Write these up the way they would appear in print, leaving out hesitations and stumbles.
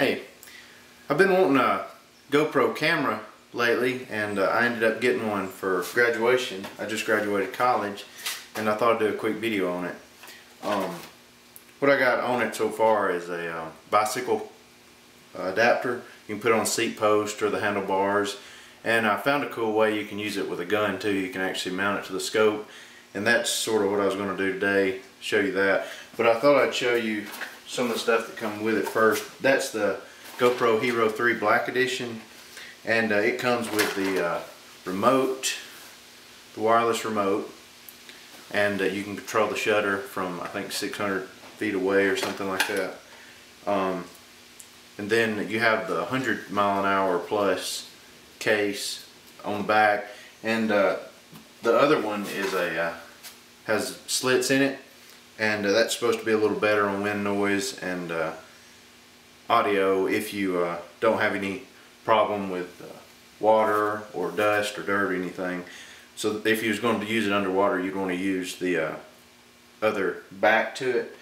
Hey, I've been wanting a GoPro camera lately, and I ended up getting one for graduation. I just graduated college, and I thought I'd do a quick video on it. What I got on it so far is a bicycle adapter. You can put it on a seat post or the handlebars, and I found a cool way you can use it with a gun too. You can actually mount it to the scope, and that's sort of what I was going to do today, show you that. But I thought I'd show you some of the stuff that comes with it first. That's the GoPro Hero 3 Black Edition, and it comes with the remote, the wireless remote, and you can control the shutter from I think 600 feet away or something like that. And then you have the 100-mile-an-hour plus case on the back, and the other one is has slits in it, and that's supposed to be a little better on wind noise and audio if you don't have any problem with water or dust or dirt or anything. So if you was going to use it underwater, you'd want to use the other back to it.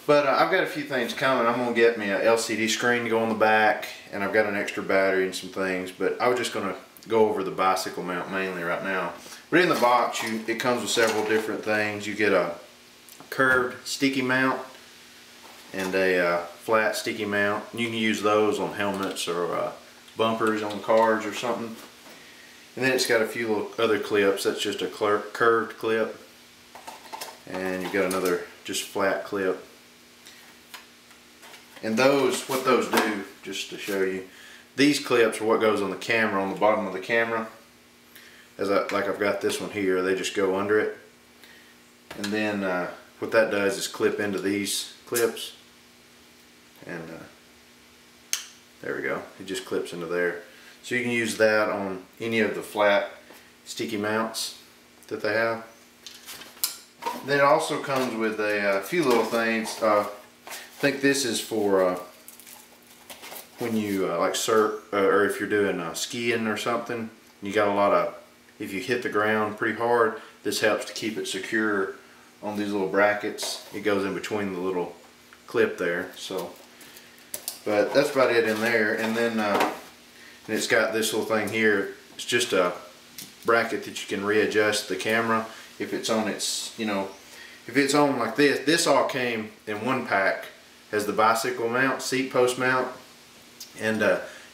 But I've got a few things coming. I'm going to get me a LCD screen to go on the back, and I've got an extra battery and some things, but I was just going to go over the bicycle mount mainly right now. But in the box, it comes with several different things. You get a curved sticky mount and a flat sticky mount. You can use those on helmets or bumpers on cars or something. And then it's got a few little other clips. That's just a curved clip, and you've got another just flat clip. And those, what those do, just to show you, these clips are what goes on the camera, on the bottom of the camera. Like I've got this one here, they just go under it. And then what that does is clip into these clips, and there we go, it just clips into there. So you can use that on any of the flat sticky mounts that they have. Then it also comes with a few little things. I think this is for when you like surf, or if you're doing skiing or something. You got a lot of, if you hit the ground pretty hard, this helps to keep it secure on these little brackets. It goes in between the little clip there. So, but that's about it in there. And then and it's got this little thing here. It's just a bracket that you can readjust the camera if it's on its, you know, if it's on like this. This all came in one pack as the bicycle mount, seat post mount, and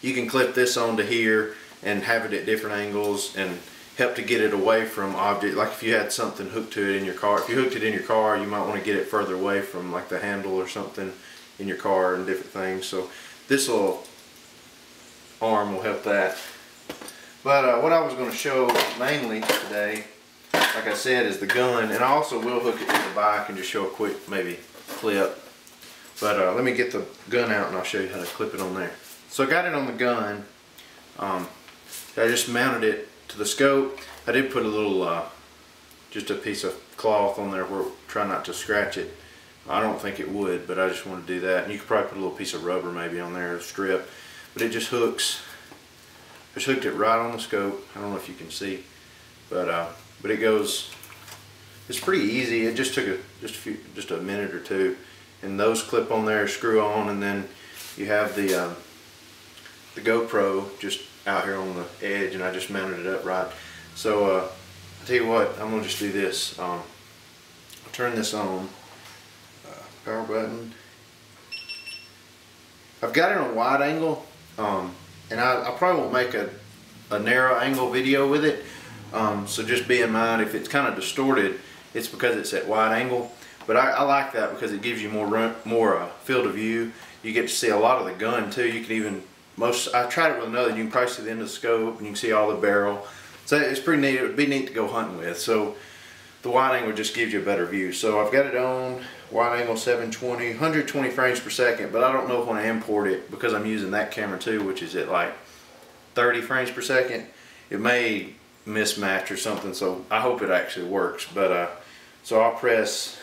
you can clip this onto here and have it at different angles and help to get it away from object. Like if you had something hooked to it in your car, if you hooked it in your car, you might want to get it further away from like the handle or something in your car and different things. So this little arm will help that. But what I was going to show mainly today, like I said, is the gun, and I also will hook it to the bike and just show a quick maybe clip. But let me get the gun out and I'll show you how to clip it on there. So I got it on the gun. I just mounted it to the scope. I did put a little, just a piece of cloth on there where try not to scratch it. I don't think it would, but I just want to do that. And you could probably put a little piece of rubber maybe on there, a strip. But it just hooks. Just hooked it right on the scope. I don't know if you can see, but it goes. It's pretty easy. It just took just a minute or two. And those clip on there, screw on, and then you have the GoPro just out here on the edge, and I just mounted it up right. So I'll tell you what, I'm gonna just do this. I'll turn this on. Power button. I've got it on wide angle, and I probably won't make a narrow angle video with it. So just be in mind if it's kind of distorted, it's because it's at wide angle. But I like that because it gives you more field of view. You get to see a lot of the gun too. You can even, I tried it with another, you can probably see the end of the scope and you can see all the barrel. So it's pretty neat. It would be neat to go hunting with. So the wide angle just gives you a better view. So I've got it on wide angle 720, 120 frames per second, but I don't know if when I import it, because I'm using that camera too, which is at like 30 frames per second, it may mismatch or something. So I hope it actually works. But so I'll press.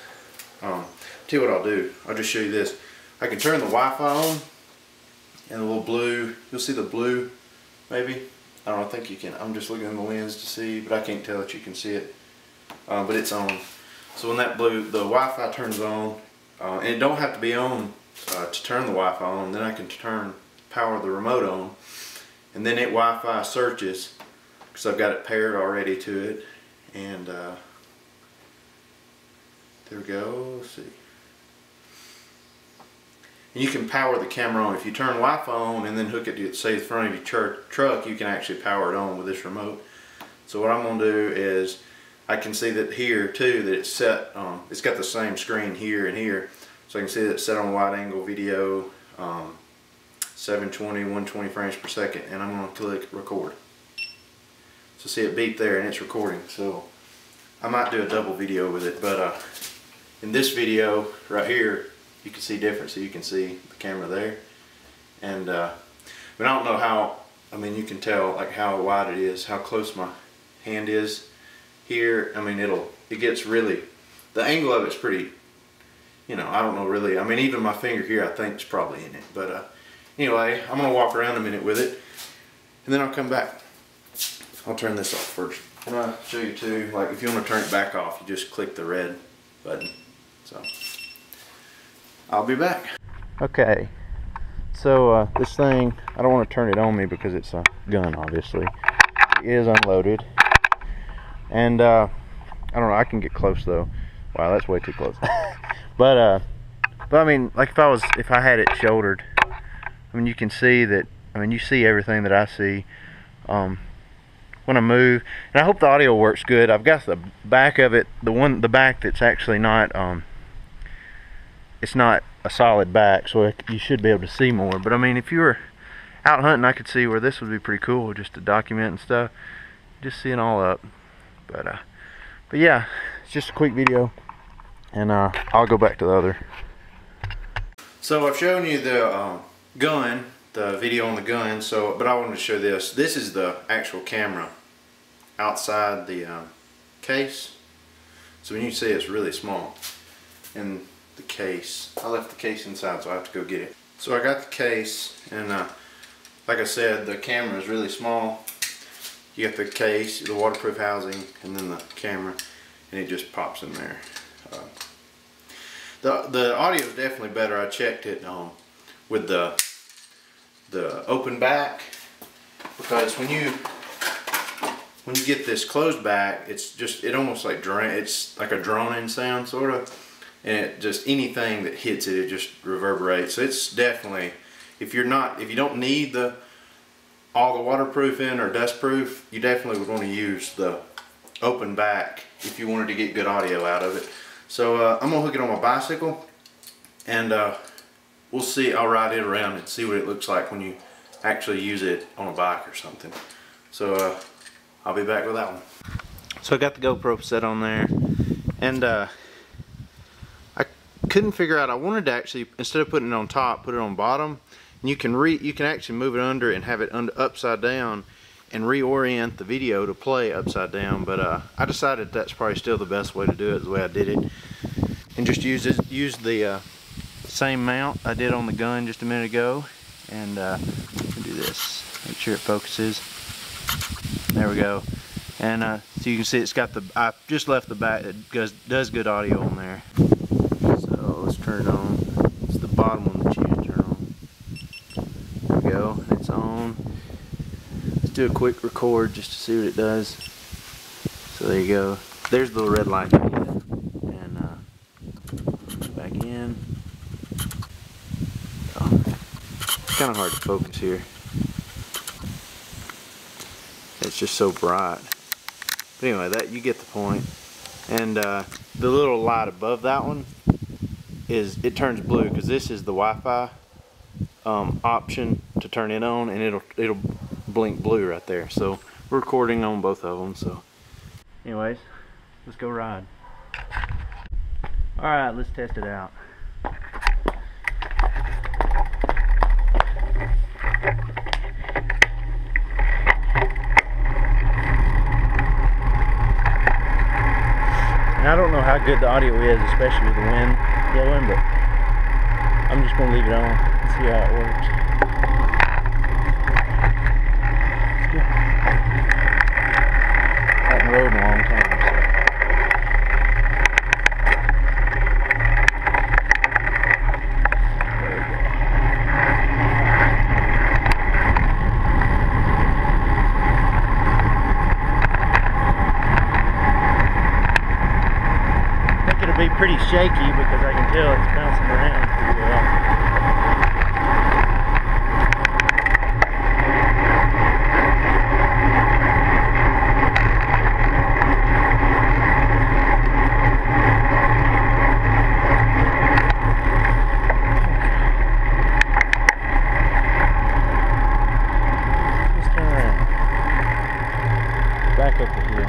Tell you what I'll do. I'll just show you this. I can turn the Wi-Fi on, and the little blue, you'll see the blue maybe. I don't know, I think you can. I'm just looking in the lens to see, but I can't tell that you can see it. But it's on. So when that blue, the Wi-Fi turns on, and it don't have to be on to turn the Wi-Fi on. Then I can power the remote on, and then it Wi-Fi searches because I've got it paired already to it. And there we go. Let's see. And you can power the camera on. If you turn Wi-Fi on and then hook it to, say, the front of your truck, you can actually power it on with this remote. So what I'm going to do is, I can see that here too that it's set, it's got the same screen here and here. So I can see that it's set on wide angle video, 720, 120 frames per second, and I'm going to click record. So see it beep there and it's recording. So I might do a double video with it, but in this video right here, you can see different. So you can see the camera there, and but I don't know how. I mean, you can tell like how wide it is, how close my hand is here. I mean, it gets really, the angle of it's pretty, you know, I don't know really. I mean, even my finger here I think is probably in it. But anyway, I'm gonna walk around a minute with it, and then I'll come back. I'll turn this off first. And I'll show you too, like if you want to turn it back off, you just click the red button. So I'll be back. Okay, so this thing, I don't want to turn it on me because it's a gun, obviously. It is unloaded, and I don't know, I can get close though. Wow, that's way too close. but I mean, like if I had it shouldered, I mean, you can see that. I mean, you see everything that I see when I move, and I hope the audio works good. I've got the back of it, the back that's actually not it's not a solid back, so you should be able to see more. But I mean, if you were out hunting, I could see where this would be pretty cool, just to document and stuff, just seeing all up. But yeah, it's just a quick video, and I'll go back to the other. So I've shown you the gun, the video on the gun. So, but I wanted to show this. This is the actual camera outside the case. So when you see it's really small, and the case, I left the case inside, so I have to go get it. So I got the case, and like I said, the camera is really small. You got the case, the waterproof housing, and then the camera, and it just pops in there. The audio is definitely better. I checked it with the open back, because when you get this closed back, it almost like it's like a droning sound sort of. And it just, anything that hits it, it just reverberates. So it's definitely, if you don't need all the waterproofing or dust proof, you definitely would want to use the open back if you wanted to get good audio out of it. So I'm gonna hook it on my bicycle, and we'll see. I'll ride it around and see what it looks like when you actually use it on a bike or something. So I'll be back with that one. So I got the GoPro set on there, and couldn't figure out, I wanted to actually, instead of putting it on top, put it on bottom, and you can actually move it under and have it upside down and reorient the video to play upside down. But I decided that's probably still the best way to do it, the way I did it, and just use the same mount I did on the gun just a minute ago. And do this, make sure it focuses. There we go. And so you can see it's got I just left the back that does good audio on there. Turn it on. It's the bottom one that you need to turn on. There we go. It's on. Let's do a quick record just to see what it does. So there you go. There's the red light. And back in. Oh, it's kind of hard to focus here. It's just so bright. But anyway, you get the point. And the little light above that one, it turns blue, because this is the Wi-Fi option to turn it on, and it'll blink blue right there. So we're recording on both of them. So anyways, let's go ride. Alright, let's test it out. I don't know how good the audio is, especially with the wind blowing, but I'm just going to leave it on and see how it works. Let's go. I haven't rode in a long time, so. shaky because I can tell it's bouncing around pretty well. Back up the hill.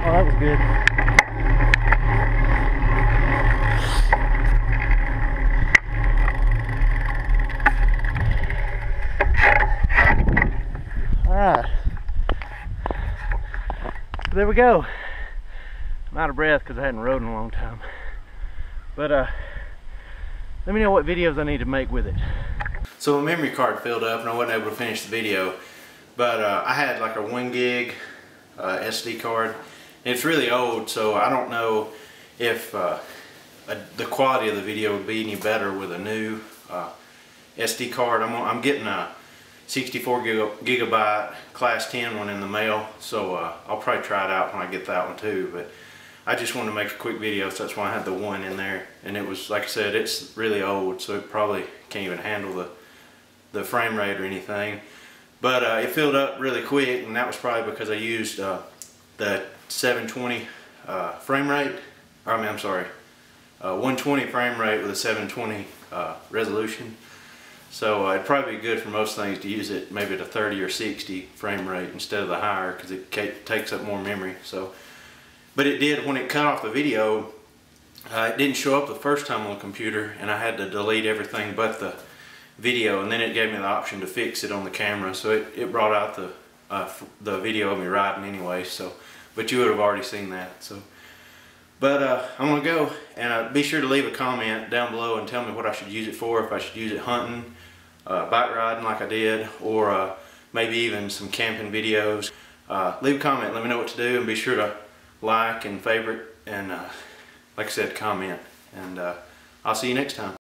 That was good. Alright. So there we go. I'm out of breath because I hadn't rode in a long time. But let me know what videos I need to make with it. So my memory card filled up and I wasn't able to finish the video. But I had like a 1 gig SD card. It's really old, so I don't know if the quality of the video would be any better with a new SD card. I'm getting a 64 gigabyte class 10 one in the mail, so I'll probably try it out when I get that one too. But I just wanted to make a quick video, so that's why I had the one in there. And it was, like I said, it's really old, so it probably can't even handle the frame rate or anything. But it filled up really quick, and that was probably because I used the 720 frame rate, or I'm sorry, 120 frame rate with a 720 resolution. So it'd probably be good for most things to use it maybe at a 30 or 60 frame rate instead of the higher, because it takes up more memory. So, but it did, when it cut off the video, it didn't show up the first time on the computer, and I had to delete everything but the video, and then it gave me the option to fix it on the camera. So it brought out the video of me riding anyway. So, but you would have already seen that. So, but I'm gonna go, and be sure to leave a comment down below and tell me what I should use it for. If I should use it hunting, bike riding like I did, or maybe even some camping videos. Leave a comment, let me know what to do, and be sure to like and favorite, and like I said, comment. And I'll see you next time.